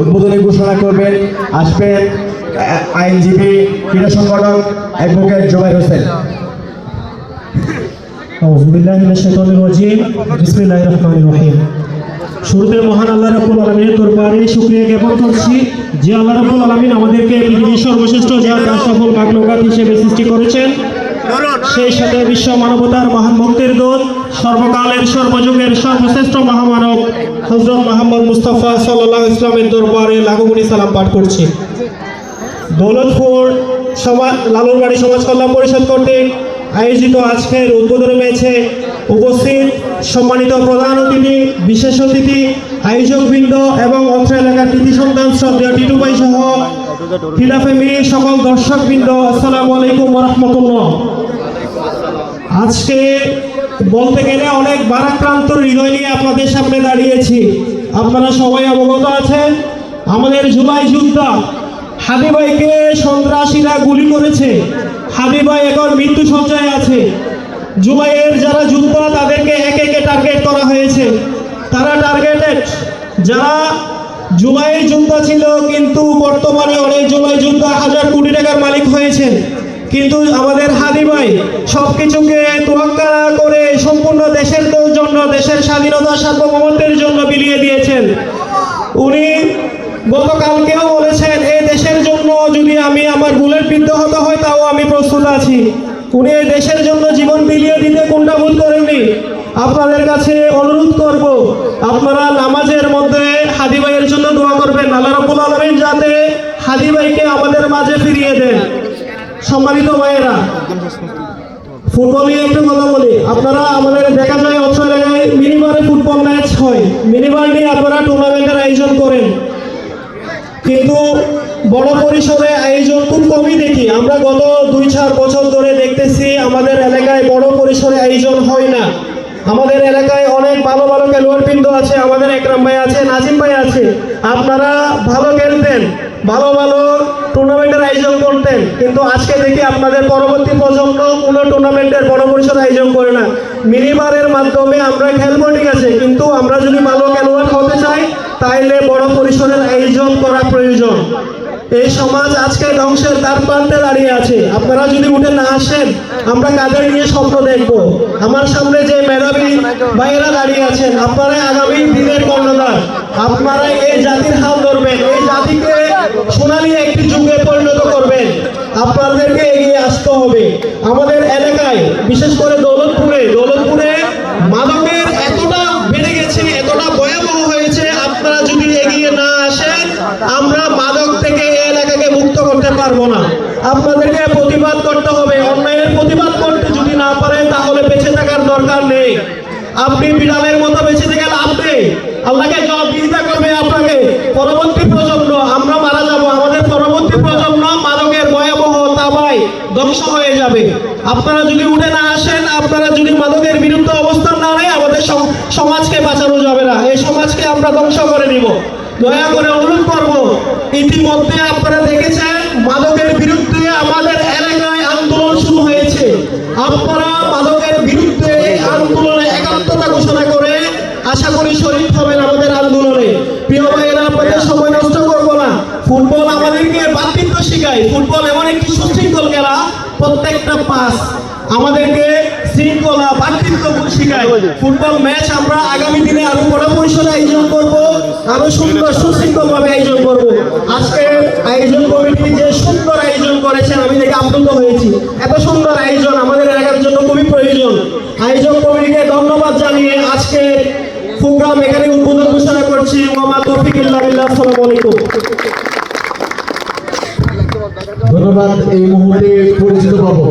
উদ্বোধনী ঘোষণা করবেন, আসবেন আইনজীবী ক্রীড়া সংগঠক অ্যাডভোকেট জুবাইর হোসেন। শুরুতে মহান আল্লাহ রাব্বুল আলামিনের দরবারে শুকরিয়া জ্ঞাপন করছি যে আল্লাহ রাব্বুল আলামিন আমাদেরকে পৃথিবীর সর্বশ্রেষ্ঠ জাত সফল মাখলুকাত হিসেবে সৃষ্টি করেছেন। সেই সাথে বিশ্ব মানবতার মহান মুক্তির দূত সর্বকালের সর্বযুগের সর্বশ্রেষ্ঠ মহামানব হযরত মুহাম্মদ মুস্তাফা সাল্লাল্লাহু আলাইহি ওয়াসাল্লামের দরবারে লাখো কোটি সালাম পাঠ করছি। দৌলতপুর লালুরবাড়ি সমাজ কল্যাণ পরিষদ কর্তৃক আয়োজিত আজকের উদ্বোধনী ম্যাচে উপস্থিত সম্মানিত প্রধান অতিথি, বিশেষ অতিথি, আয়োজকবৃন্দ এবং অত্র এলাকার কৃতি সন্তান শ্রদ্ধেয় টিটু ভাই সহ ক্রীড়া ফ্যামিলির সকল দর্শকবৃন্দ, আসসালামু আলাইকুম ওয়া রাহমাতুল্লাহ। আজকে বলতে গেলে অনেক ভারাক্রান্ত হৃদয় নিয়ে আপনাদের সামনে দাঁড়িয়েছি। আপনারা সবাই অবগত আছেন, আমাদের জুলাই যোদ্ধা হাবিব ভাইকে সন্ত্রাসীরা গুলি করেছে। হাবিব ভাই এখন মৃত্যু সজ্জায় আছে। জুলাইয়ের যারা যোদ্ধা তাদেরকে একে একে টার্গেট করা হয়েছে। তারা টার্গেটেড, যারা জুলাইয়ের যোদ্ধা ছিল কিন্তু বর্তমানে অনেক জুলাই যোদ্ধা হাজার কোটি টাকার মালিক হয়েছেন। কিন্তু আমাদের হাদি ভাই সবকিছুকে তোয়াক্কা করে সম্পূর্ণ দেশের জন্য, দেশের স্বাধীনতা সার্বভৌমত্বের জন্য বিলিয়ে দিয়েছেন। উনি গতকালকেও বলেছেন, এই দেশের জন্য যদি আমি আমার বুলেট বিদ্ধ হতে হয় তাও আমি প্রস্তুত আছি। উনি এই দেশের জন্য জীবন বিলিয়ে দিতে কোনটা ভুল করেননি। আপনাদের কাছে অনুরোধ করব, আপনারা নামাজের মধ্যে হাদি ভাইয়ের জন্য দোয়া করবেন, আল্লাহ রাব্বুল আলামিন যাতে হাদি ভাইকে আমাদের মাঝে ফিরিয়ে দেন। সম্মানিত ভাইয়েরা, ফুটবল নিয়ে একটু কথা বলি। আপনারা আমাদের দেখা যায় অত্র এলাকায় মিনিবারে ফুটবল ম্যাচ হয়, মিনিবার নিয়ে আপনারা টুর্নামেন্টের আয়োজন করেন, কিন্তু বড় পরিসরে আয়োজন খুব কমই দেখি। আমরা গত 2-4 বছর ধরে দেখতেছি আমাদের এলাকায় বড় পরিসরে আয়োজন হয় না। আমাদের এলাকায় অনেক ভালো ভালো খেলোয়াড়বৃন্দ আছে, আমাদের একরাম ভাই আছে, নাজিম ভাই আছে, আপনারা ভালো খেলতেন, ভালো ভালো টুর্নামেন্টের আয়োজন করতেন, কিন্তু আজকে দেখি আপনাদের পরবর্তী প্রজন্ম কোনো টুর্নামেন্টের বড় পরিসরে আয়োজন করে না। মিনিবারের মাধ্যমে আমরা খেলবো ঠিক আছে, কিন্তু আমরা যদি ভালো খেলোয়াড় হতে চাই তাইলে বড় পরিসরের আয়োজন করা প্রয়োজন। এই সমাজ আজকে ধ্বংসের দ্বার প্রান্তে দাঁড়িয়ে আছে। আপনারা যদি উঠে না আসেন আমরা কাদের নিয়ে স্বপ্ন দেখব? আমার সামনে যে মেধাবী ভাইয়েরা দাঁড়িয়ে আছেন, আপনারা আগামী দিনের কর্ণধার, আপনারা এই জাতির হাল ধরবেন, এই জাতিকে সোনালী একটি যুগে পরিণত করবেন। আপনাদেরকে এগিয়ে আসতে হবে। আমাদের এলাকায় বিশেষ করে দৌলতপুরে মাদকের এতটা বেড়ে গেছে, এতটা ভয়াবহ হয়েছে, আপনারা যদি এগিয়ে না আসেন আমরা মাদক থেকে এই এলাকাকে মুক্ত করতে পারবো না। আপনাদেরকে প্রতিবাদ করতে হবে। অন্যায়ের প্রতিবাদ করতে যদি না পারেন তাহলে বেঁচে থাকার দরকার নেই। আপনি বিড়ালের মতো বেঁচে থেকে লাভ নেই, আল্লাহকে জবাবদিহিতা করবে আপনাকে। পরবর্তী প্রজন্ম, আমরা মারা যাব, আমাদের পরবর্তী প্রজন্ম মাদকের ভয়াবহ তাবায় ধ্বংস হয়ে যাবে। আপনারা যদি উঠে না আসেন, আপনারা যদি মাদকের বিরুদ্ধে অবস্থান না নেয়, আমাদের সমাজকে বাঁচানো যাবে না, এই সমাজকে আমরা ধ্বংস করে নিব। দয়া করে অনুরোধ করব, ইতিমধ্যে আপনারা দেখেছেন মাদকের বিরুদ্ধে আমাদের এলাকায় আন্দোলন শুরু হয়েছে। আপনারা মাদকের বিরুদ্ধে আন্দোলনে একাত্মতা ঘোষণা করে আশা করি শরীক হবেন আমাদের আন্দোলনে। প্রিয় ভাইয়েরা, আপনাদের সময় নষ্ট করবো না। ফুটবল আমাদেরকে ভ্রাতৃত্ব শেখায়। ফুটবল এমন একটি সুশৃঙ্খল খেলা, প্রত্যেকটা পাস আমাদেরকে শৃঙ্খলা, ভ্রাতৃত্ব শেখায়। ফুটবল ম্যাচ আমরা আগামী দিনে আরো বড় পরিসরে আয়োজন করব, আরো সুন্দর সুশৃঙ্খল ভাবে আয়োজন করব। আজকে আয়োজন কমিটি যে সুন্দর আয়োজন করেছেন আমি দেখে আপ্লুত হয়েছি। এত সুন্দর আয়োজন আমাদের এলাকার জন্য খুবই প্রয়োজন। আয়োজন কমিটিকে ধন্যবাদ জানিয়ে আজকে প্রোগ্রাম এখানে উদ্বোধন ঘোষণা করছি। ওয়া তৌফিক ইল্লা বিল্লাহ। আসসালামু আলাইকুম। ধন্যবাদ। এই মুহূর্তে পরিচিত পাবো